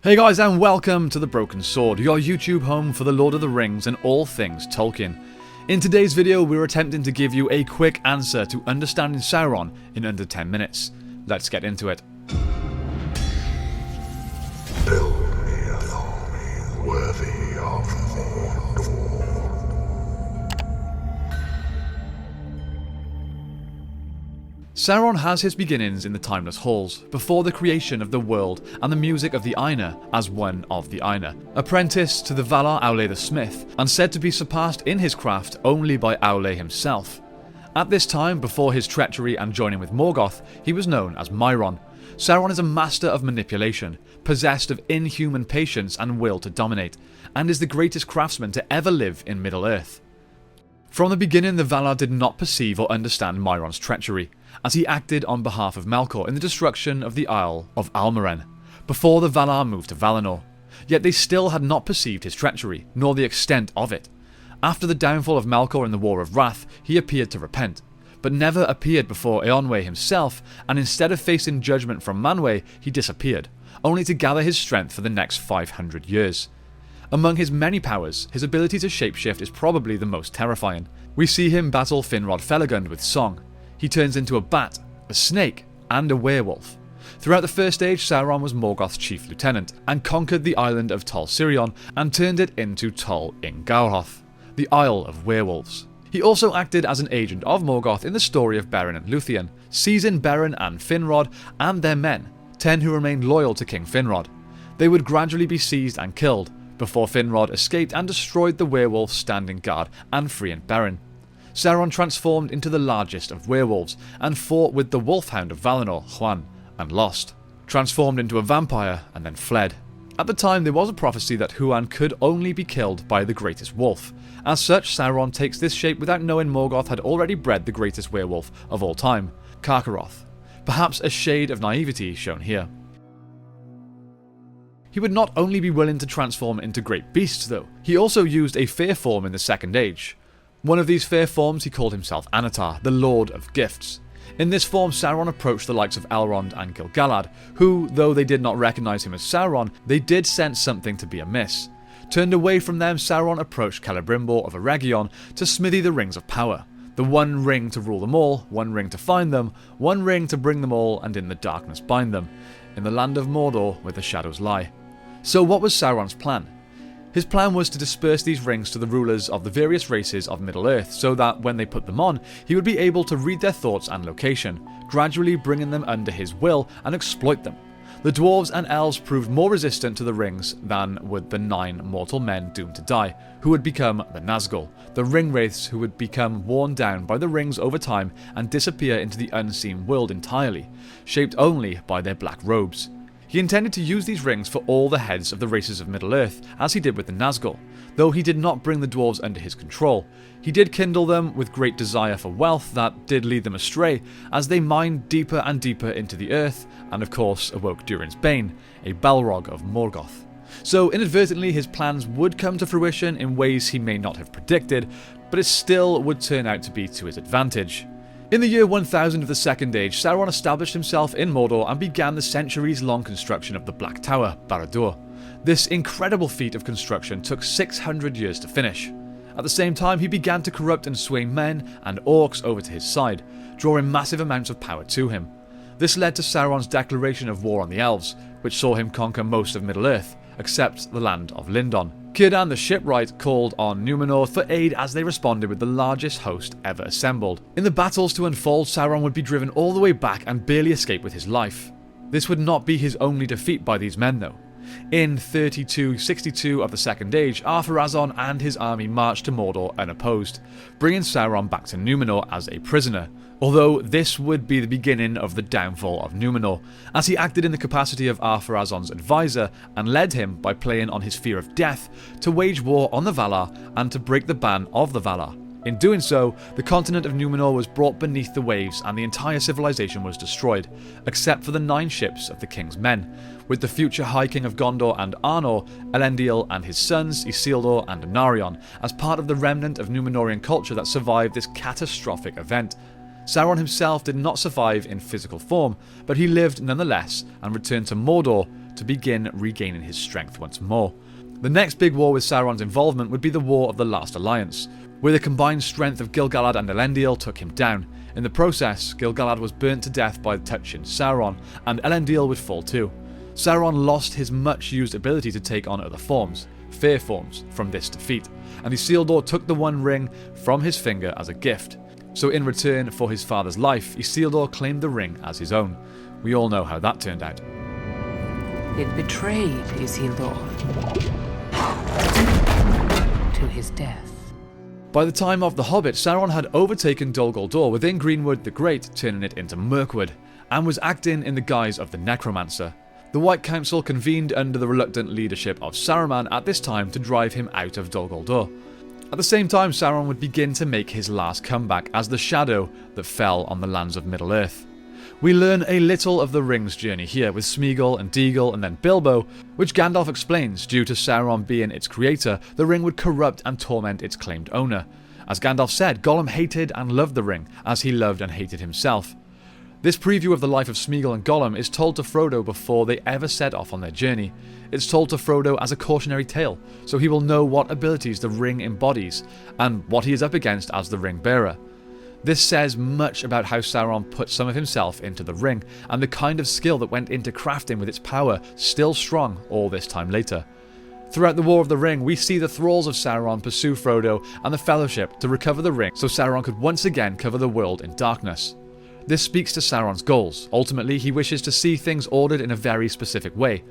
Hey guys, and welcome to The Broken Sword, your YouTube home for the Lord of the Rings and all things Tolkien. In today's video, we're attempting to give you a quick answer to understanding Sauron in under 10 minutes. Let's get into it. Build me an army worthy of Mordor. Sauron has his beginnings in the Timeless Halls, before the creation of the world and the music of the Ainur as one of the Ainur. Apprenticed to the Valar Aule the Smith, and said to be surpassed in his craft only by Aule himself. At this time, before his treachery and joining with Morgoth, he was known as Mairon. Sauron is a master of manipulation, possessed of inhuman patience and will to dominate, and is the greatest craftsman to ever live in Middle-earth. From the beginning, the Valar did not perceive or understand Mairon's treachery, as he acted on behalf of Melkor in the destruction of the Isle of Almaren, before the Valar moved to Valinor. Yet they still had not perceived his treachery, nor the extent of it. After the downfall of Melkor in the War of Wrath, he appeared to repent, but never appeared before Eonwë himself, and instead of facing judgment from Manwë, he disappeared, only to gather his strength for the next 500 years. Among his many powers, his ability to shapeshift is probably the most terrifying. We see him battle Finrod Felagund with song. He turns into a bat, a snake, and a werewolf. Throughout the First Age, Sauron was Morgoth's chief lieutenant, and conquered the island of Tol Sirion and turned it into Tol Ingauroth, the Isle of Werewolves. He also acted as an agent of Morgoth in the story of Beren and Luthien, seizing Beren and Finrod and their men, 10 who remained loyal to King Finrod. They would gradually be seized and killed, before Finrod escaped and destroyed the werewolves standing guard and freeing Beren. Sauron transformed into the largest of werewolves and fought with the Wolfhound of Valinor, Huan, and lost. Transformed into a vampire and then fled. At the time, there was a prophecy that Huan could only be killed by the greatest wolf. As such, Sauron takes this shape without knowing Morgoth had already bred the greatest werewolf of all time, Carcharoth. Perhaps a shade of naivety shown here. He would not only be willing to transform into great beasts though, he also used a fair form in the Second Age. One of these fair forms he called himself Annatar, the Lord of Gifts. In this form, Sauron approached the likes of Elrond and Gil-galad, who, though they did not recognise him as Sauron, they did sense something to be amiss. Turned away from them, Sauron approached Celebrimbor of Eregion to smithy the Rings of Power. The one ring to rule them all, one ring to find them, one ring to bring them all and in the darkness bind them, in the land of Mordor where the shadows lie. So what was Sauron's plan? His plan was to disperse these rings to the rulers of the various races of Middle-earth so that when they put them on, he would be able to read their thoughts and location, gradually bringing them under his will and exploit them. The dwarves and elves proved more resistant to the rings than would the 9 mortal men doomed to die, who would become the Nazgul, the ring-wraiths who would become worn down by the rings over time and disappear into the unseen world entirely, shaped only by their black robes. He intended to use these rings for all the heads of the races of Middle-earth, as he did with the Nazgul. Though he did not bring the dwarves under his control, he did kindle them with great desire for wealth that did lead them astray, as they mined deeper and deeper into the earth, and of course awoke Durin's Bane, a Balrog of Morgoth. So inadvertently his plans would come to fruition in ways he may not have predicted, but it still would turn out to be to his advantage. In the year 1000 of the Second Age, Sauron established himself in Mordor and began the centuries-long construction of the Black Tower, Barad-dûr. This incredible feat of construction took 600 years to finish. At the same time, he began to corrupt and sway men and orcs over to his side, drawing massive amounts of power to him. This led to Sauron's declaration of war on the elves, which saw him conquer most of Middle-earth, except the land of Lindon. Círdan the Shipwright called on Númenor for aid as they responded with the largest host ever assembled. In the battles to unfold, Sauron would be driven all the way back and barely escape with his life. This would not be his only defeat by these men though. In 3262 of the Second Age, Ar-Pharazôn and his army marched to Mordor unopposed, bringing Sauron back to Númenor as a prisoner. Although this would be the beginning of the downfall of Númenor, as he acted in the capacity of Ar-Pharazôn's advisor and led him by playing on his fear of death to wage war on the Valar and to break the ban of the Valar. In doing so, the continent of Númenor was brought beneath the waves and the entire civilization was destroyed, except for the 9 ships of the king's men, with the future High King of Gondor and Arnor, Elendil and his sons Isildur and Anarion, as part of the remnant of Númenorian culture that survived this catastrophic event. Sauron himself did not survive in physical form, but he lived nonetheless and returned to Mordor to begin regaining his strength once more. The next big war with Sauron's involvement would be the War of the Last Alliance, where the combined strength of Gil-galad and Elendil took him down. In the process, Gil-galad was burnt to death by touching Sauron, and Elendil would fall too. Sauron lost his much-used ability to take on other forms, fear forms, from this defeat, and Isildur took the One Ring from his finger as a gift. So in return for his father's life, Isildur claimed the ring as his own. We all know how that turned out. It betrayed Isildur to his death. By the time of The Hobbit, Sauron had overtaken Dol Guldur within Greenwood the Great, turning it into Mirkwood, and was acting in the guise of the Necromancer. The White Council convened under the reluctant leadership of Saruman at this time to drive him out of Dol Guldur. At the same time, Sauron would begin to make his last comeback as the shadow that fell on the lands of Middle-earth. We learn a little of the Ring's journey here with Smeagol and Deagol and then Bilbo, which Gandalf explains due to Sauron being its creator, the Ring would corrupt and torment its claimed owner. As Gandalf said, Gollum hated and loved the Ring, as he loved and hated himself. This preview of the life of Smeagol and Gollum is told to Frodo before they ever set off on their journey. It's told to Frodo as a cautionary tale, so he will know what abilities the Ring embodies, and what he is up against as the Ring Bearer. This says much about how Sauron put some of himself into the Ring, and the kind of skill that went into crafting with its power still strong all this time later. Throughout the War of the Ring, we see the thralls of Sauron pursue Frodo and the Fellowship to recover the Ring so Sauron could once again cover the world in darkness. This speaks to Sauron's goals. Ultimately, he wishes to see things ordered in a very specific way.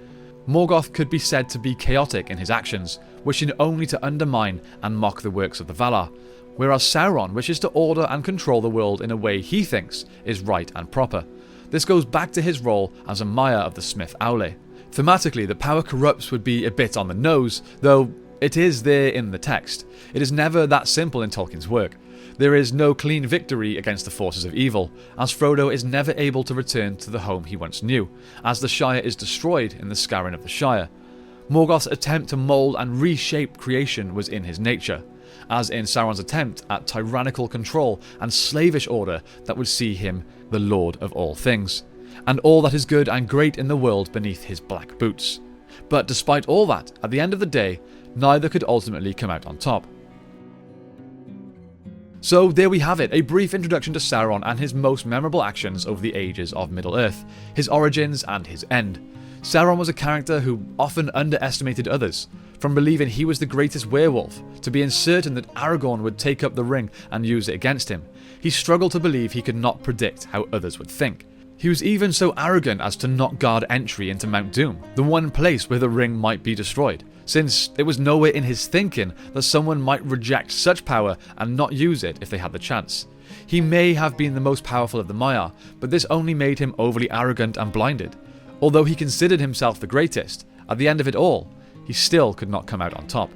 Morgoth could be said to be chaotic in his actions, wishing only to undermine and mock the works of the Valar, whereas Sauron wishes to order and control the world in a way he thinks is right and proper. This goes back to his role as a Mire of the Smith Aule. Thematically, the power corrupts would be a bit on the nose, though it is there in the text. It is never that simple in Tolkien's work. There is no clean victory against the forces of evil, as Frodo is never able to return to the home he once knew, as the Shire is destroyed in the Scouring of the Shire. Morgoth's attempt to mould and reshape creation was in his nature, as in Sauron's attempt at tyrannical control and slavish order that would see him the Lord of all things, and all that is good and great in the world beneath his black boots. But despite all that, at the end of the day, neither could ultimately come out on top. So there we have it, a brief introduction to Sauron and his most memorable actions over the ages of Middle-earth, his origins and his end. Sauron was a character who often underestimated others, from believing he was the greatest werewolf, to being certain that Aragorn would take up the ring and use it against him. He struggled to believe he could not predict how others would think. He was even so arrogant as to not guard entry into Mount Doom, the one place where the ring might be destroyed, since it was nowhere in his thinking that someone might reject such power and not use it if they had the chance. He may have been the most powerful of the Maiar, but this only made him overly arrogant and blinded. Although he considered himself the greatest, at the end of it all, he still could not come out on top.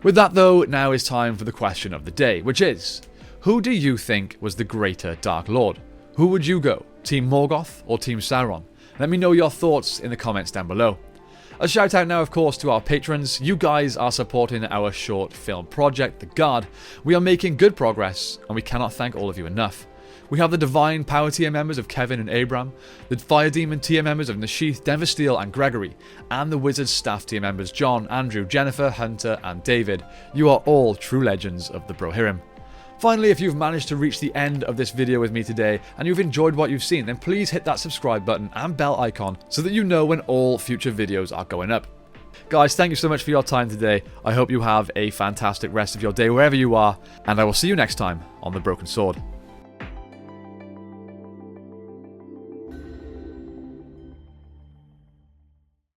With that though, now is time for the question of the day, which is, who do you think was the greater Dark Lord? Who would you go, Team Morgoth or Team Sauron? Let me know your thoughts in the comments down below. A shout out now of course to our patrons. You guys are supporting our short film project, The Guard. We are making good progress and we cannot thank all of you enough. We have the Divine Power tier members of Kevin and Abram, the Fire Demon tier members of Nashith, Denver Steele and Gregory, and the Wizards staff tier members John, Andrew, Jennifer, Hunter and David. You are all true legends of the Brohirrim. Finally, if you've managed to reach the end of this video with me today and you've enjoyed what you've seen, then please hit that subscribe button and bell icon so that you know when all future videos are going up. Guys, thank you so much for your time today. I hope you have a fantastic rest of your day wherever you are, and I will see you next time on The Broken Sword.